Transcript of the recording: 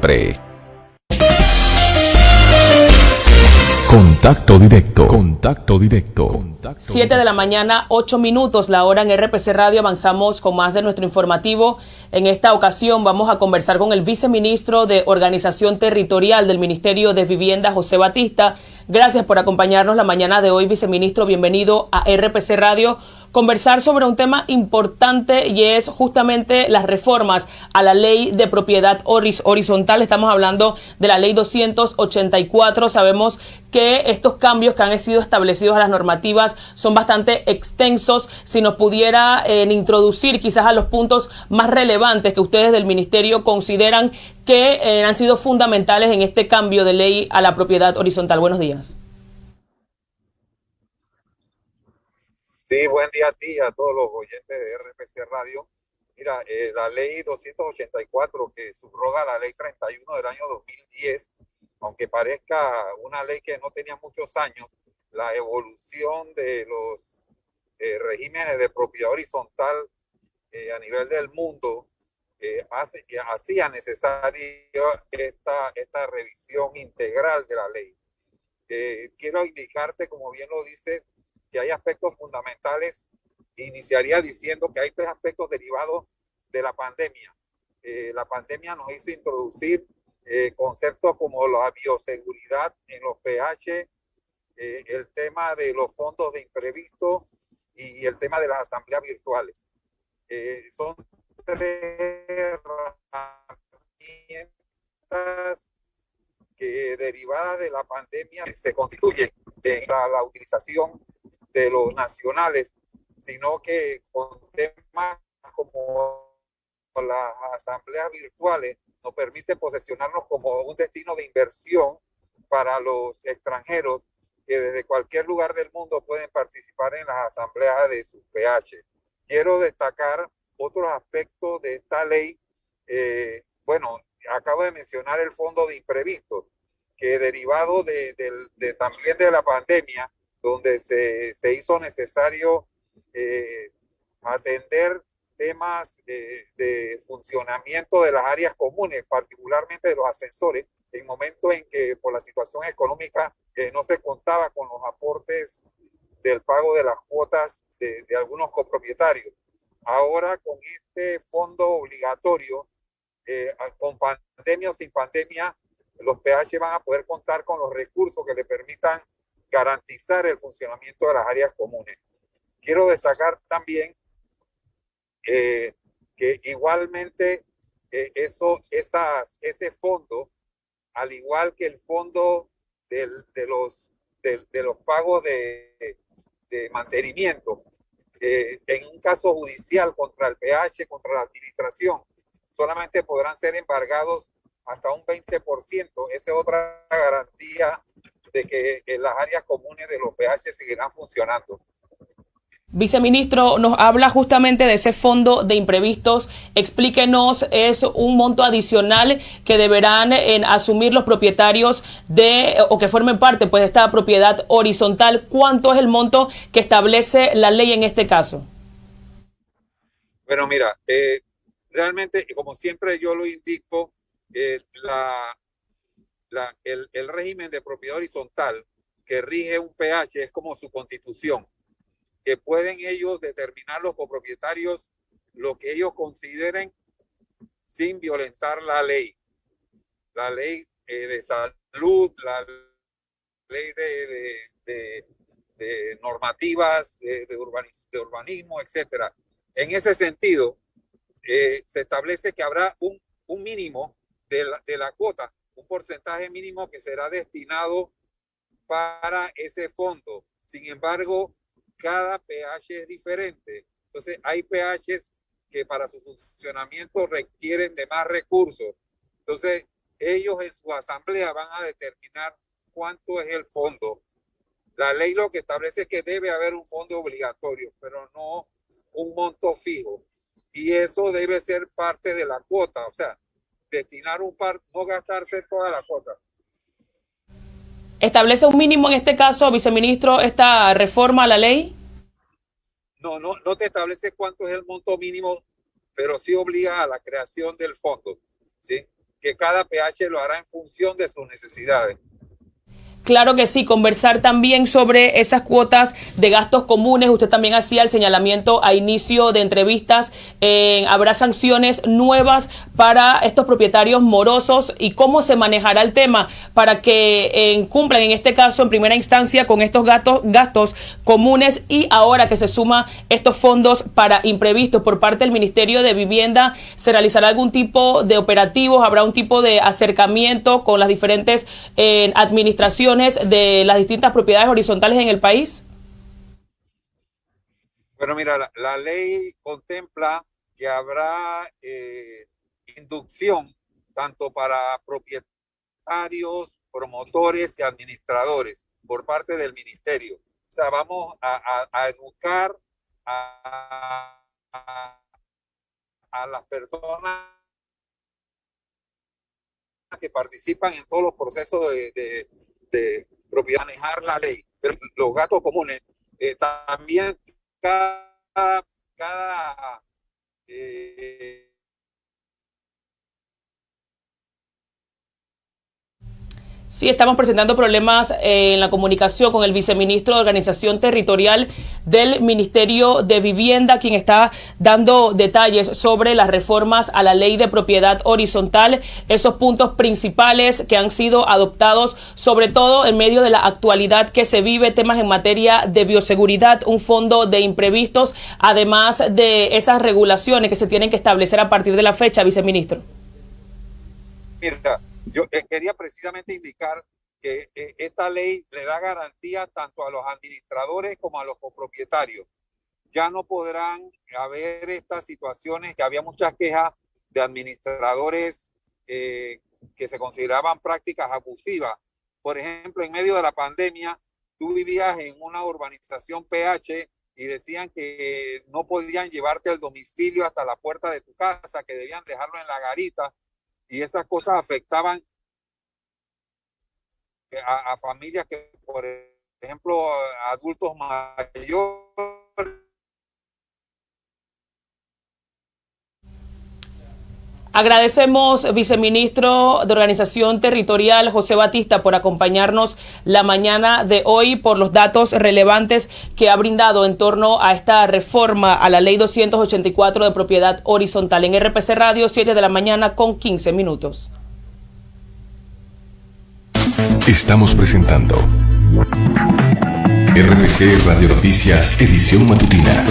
siempre. Contacto directo. Contacto directo. 7 de la mañana, 8 minutos, la hora en RPC Radio. Avanzamos con más de nuestro informativo. En esta ocasión vamos a conversar con el viceministro de Organización Territorial del Ministerio de Vivienda, José Batista. Gracias por acompañarnos la mañana de hoy, viceministro. Bienvenido a RPC Radio. Conversar sobre un tema importante y es justamente las reformas a la ley de propiedad horizontal. Estamos hablando de la ley 284. Sabemos que estos cambios que han sido establecidos a las normativas son bastante extensos. Si nos pudiera introducir quizás a los puntos más relevantes que ustedes del ministerio consideran que han sido fundamentales en este cambio de ley a la propiedad horizontal. Buenos días. Sí, buen día a ti y a todos los oyentes de RPC Radio. Mira, la ley 284 que subroga la ley 31 del año 2010, aunque parezca una ley que no tenía muchos años, la evolución de los regímenes de propiedad horizontal a nivel del mundo hacía necesaria esta revisión integral de la ley. Quiero indicarte, como bien lo dices, que hay aspectos fundamentales. Iniciaría diciendo que hay tres aspectos derivados de la pandemia. La pandemia nos hizo introducir conceptos como la bioseguridad en los PH, el tema de los fondos de imprevisto y el tema de las asambleas virtuales. Son tres herramientas que derivadas de la pandemia se constituyen en la utilización de los nacionales, sino que con temas como las asambleas virtuales nos permite posicionarnos como un destino de inversión para los extranjeros que desde cualquier lugar del mundo pueden participar en las asambleas de sus PH. Quiero destacar otros aspectos de esta ley. Bueno, acabo de mencionar el fondo de imprevistos, que derivado también de la pandemia, donde se hizo necesario atender temas de funcionamiento de las áreas comunes, particularmente de los ascensores, en momentos en que por la situación económica no se contaba con los aportes del pago de las cuotas de algunos copropietarios. Ahora, con este fondo obligatorio, con pandemia o sin pandemia, los PH van a poder contar con los recursos que le permitan garantizar el funcionamiento de las áreas comunes. Quiero destacar también que igualmente ese fondo, al igual que el fondo de los pagos de mantenimiento, en un caso judicial contra el PH, contra la administración, solamente podrán ser embargados hasta un 20%. Esa es otra garantía de que las áreas comunes de los PH seguirán funcionando. Viceministro, nos habla justamente de ese fondo de imprevistos. Explíquenos, es un monto adicional que deberán asumir los propietarios o que formen parte pues, de esta propiedad horizontal. ¿Cuánto es el monto que establece la ley en este caso? Bueno, mira, realmente, como siempre yo lo indico, el régimen de propiedad horizontal que rige un PH es como su constitución, que pueden ellos determinar los copropietarios lo que ellos consideren sin violentar la ley de salud, la ley de normativas de urbanismo, etcétera. En ese sentido, se establece que habrá un mínimo de la cuota, un porcentaje mínimo que será destinado para ese fondo. Sin embargo, cada PH es diferente. Entonces, hay PHs que para su funcionamiento requieren de más recursos. Entonces, ellos en su asamblea van a determinar cuánto es el fondo. La ley lo que establece es que debe haber un fondo obligatorio, pero no un monto fijo. Y eso debe ser parte de la cuota, o sea, destinar no gastarse toda la cuota. ¿Establece un mínimo en este caso, viceministro, esta reforma a la ley? No te establece cuánto es el monto mínimo, pero sí obliga a la creación del fondo, ¿sí? que cada PH lo hará en función de sus necesidades. Claro que sí, conversar también sobre esas cuotas de gastos comunes. Usted también hacía el señalamiento a inicio de entrevistas. Habrá sanciones nuevas para estos propietarios morosos y cómo se manejará el tema para que cumplan, en este caso, en primera instancia, con estos gastos comunes, y ahora que se suma estos fondos para imprevistos por parte del Ministerio de Vivienda, ¿se realizará algún tipo de operativos? ¿Habrá un tipo de acercamiento con las diferentes administraciones de las distintas propiedades horizontales en el país? Bueno, mira, la ley contempla que habrá inducción tanto para propietarios, promotores y administradores por parte del ministerio. O sea, vamos a educar a las personas que participan en todos los procesos de propiedad, manejar la ley. Pero los gastos comunes, también cada Sí, estamos presentando problemas en la comunicación con el viceministro de Organización Territorial del Ministerio de Vivienda, quien está dando detalles sobre las reformas a la ley de propiedad horizontal, esos puntos principales que han sido adoptados, sobre todo en medio de la actualidad que se vive, temas en materia de bioseguridad, un fondo de imprevistos, además de esas regulaciones que se tienen que establecer a partir de la fecha, viceministro. Mira, yo quería precisamente indicar que esta ley le da garantía tanto a los administradores como a los copropietarios. Ya no podrán haber estas situaciones que había muchas quejas de administradores que se consideraban prácticas abusivas. Por ejemplo, en medio de la pandemia, tú vivías en una urbanización PH y decían que no podían llevarte al domicilio hasta la puerta de tu casa, que debían dejarlo en la garita. Y esas cosas afectaban a familias que, por ejemplo, adultos mayores. Agradecemos, viceministro de Organización Territorial, José Batista, por acompañarnos la mañana de hoy, por los datos relevantes que ha brindado en torno a esta reforma a la Ley 284 de propiedad horizontal. En RPC Radio, 7 de la mañana con 15 minutos. Estamos presentando RPC Radio Noticias, edición matutina.